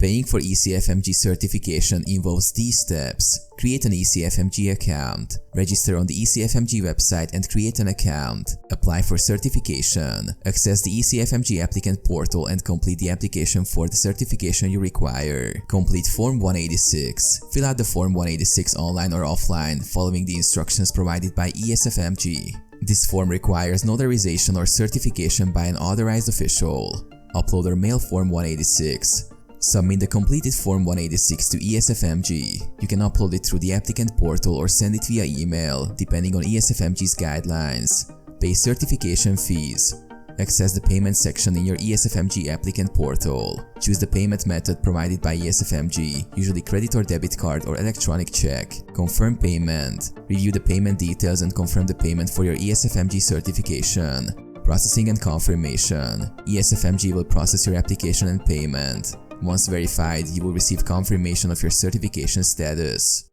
Paying for ECFMG certification involves these steps. Create an ECFMG account. Register on the ECFMG website and create an account. Apply for certification. Access the ECFMG applicant portal and complete the application for the certification you require. Complete Form 186. Fill out the Form 186 online or offline, following the instructions provided by ECFMG. This form requires notarization or certification by an authorized official. Upload or mail Form 186. Submit the completed Form 186 to ECFMG. You can upload it through the applicant portal or send it via email, depending on ECFMG's guidelines. Pay certification fees. Access the payment section in your ECFMG applicant portal. Choose the payment method provided by ECFMG, usually credit or debit card or electronic check. Confirm payment. Review the payment details and confirm the payment for your ECFMG certification. Processing and confirmation. ECFMG will process your application and payment. Once verified, you will receive confirmation of your certification status.